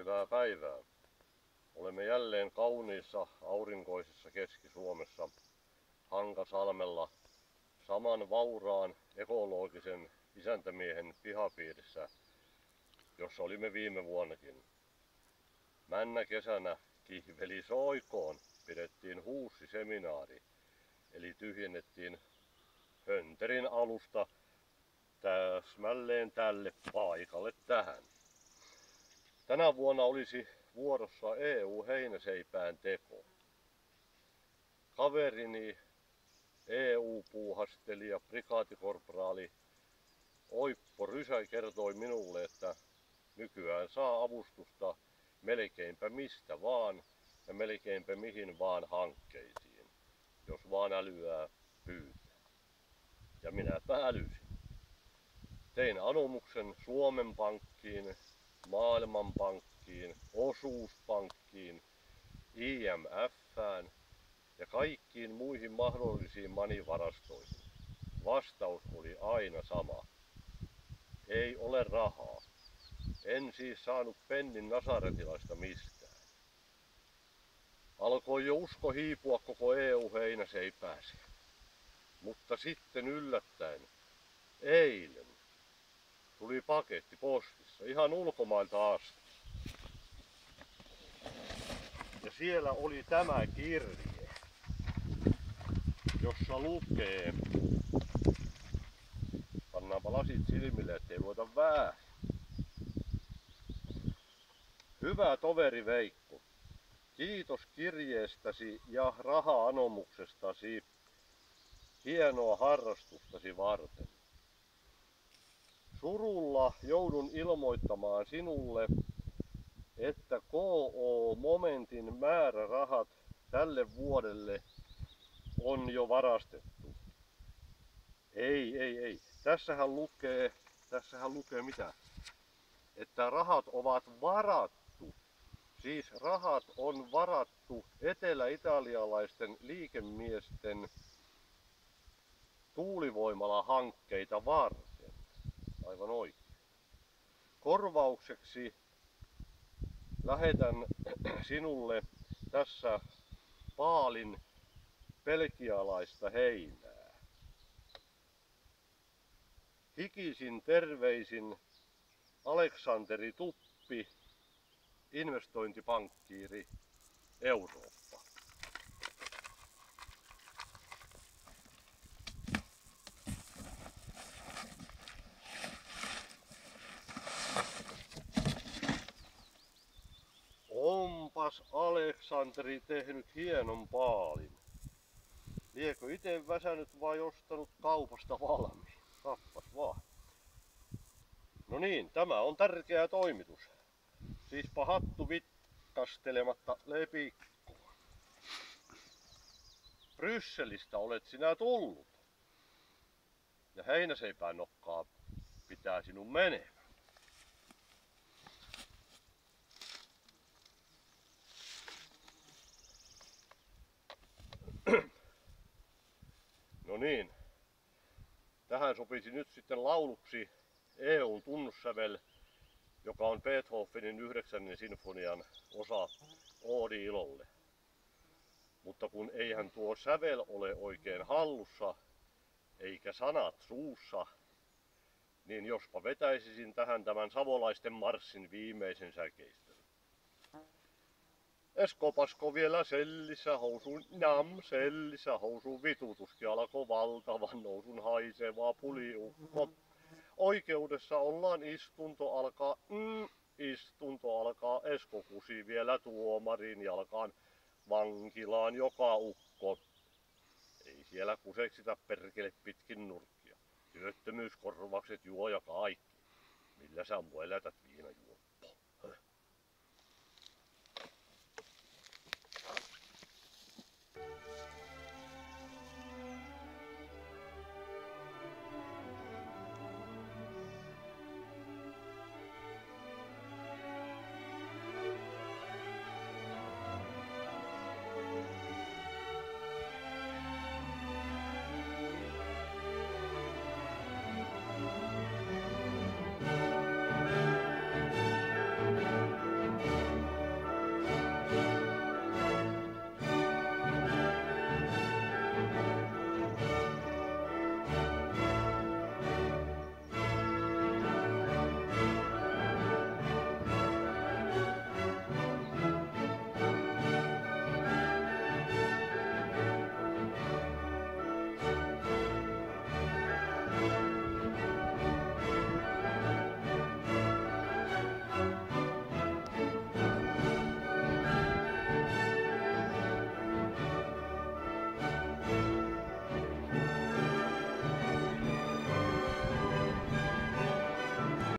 Hyvää päivää. Olemme jälleen kauniissa aurinkoisessa Keski-Suomessa Hankasalmella saman vauraan ekologisen isäntämiehen pihapiirissä, jossa olimme viime vuonnakin. Männä kesänä kihveli soikoon pidettiin huussiseminaari, eli tyhjennettiin hönterin alusta täsmälleen tälle paikalle tähän. Tänä vuonna olisi vuorossa EU-heinäseipään teko. Kaverini EU-puuhastelija prikaatikorporaali Oippo Rysä kertoi minulle, että nykyään saa avustusta melkeinpä mistä vaan ja melkeinpä mihin vaan hankkeisiin, jos vaan älyää pyytää. Ja minäpä älysin. Tein anomuksen Suomen Pankkiin, Maailmanpankkiin, Osuuspankkiin, IMF:ään ja kaikkiin muihin mahdollisiin manivarastoihin. Vastaus oli aina sama. Ei ole rahaa. En siis saanut pennin nasaretilaista mistään. Alkoi jo usko hiipua koko EU-heinäseipääseen. Mutta sitten yllättäen, eilen, tuli paketti postissa ihan ulkomailta asti. Ja siellä oli tämä kirje, jossa lukee, pannaanpa lasit silmille, ettei lueta väärin. Hyvä toveri Veikko, kiitos kirjeestäsi ja raha-anomuksestasi hienoa harrastustasi varten. Surulla joudun ilmoittamaan sinulle, että KO-momentin määrärahat tälle vuodelle on jo varastettu. Ei. Tässähän lukee mitä? Että rahat ovat varattu. Siis rahat on varattu etelä-italialaisten liikemiesten tuulivoimala-hankkeita varten. Aivan oikein. Korvaukseksi lähetän sinulle tässä paalin belgialaista heinää. Hikisin terveisin Aleksanteri Tuppi, investointipankkiiri, Eurooppa. Onpas Aleksanteri tehnyt hienon paalin. Liekö ite väsänyt vai ostanut kaupasta valmiin? Kappas vaan. No niin, tämä on tärkeä toimitus. Siispä hattu vitkastelematta lepikkoon. Brysselistä olet sinä tullut. Ja heinäseipään nokkaa pitää sinun menevän. No niin, tähän sopisi nyt sitten lauluksi EUn tunnussävel, joka on Beethovenin 9. sinfonian osa Oodi ilolle. Mutta kun eihän tuo sävel ole oikein hallussa, eikä sanat suussa, niin jospa vetäisisin tähän tämän savolaisten marssin viimeisen säkeistön. Eskopasko vielä sellissä housuun, sellissä housuun, vitutuskin alkoi valtavan nousun haisevaa puliukko. Oikeudessa ollaan, istunto alkaa, Esko kusi vielä tuomarin jalkaan, vankilaan joka ukko. Ei siellä kuseksita perkele pitkin nurkkia, työttömyyskorvaukset juo ja kaikki. Millä sä mua elätät viinajuoppo?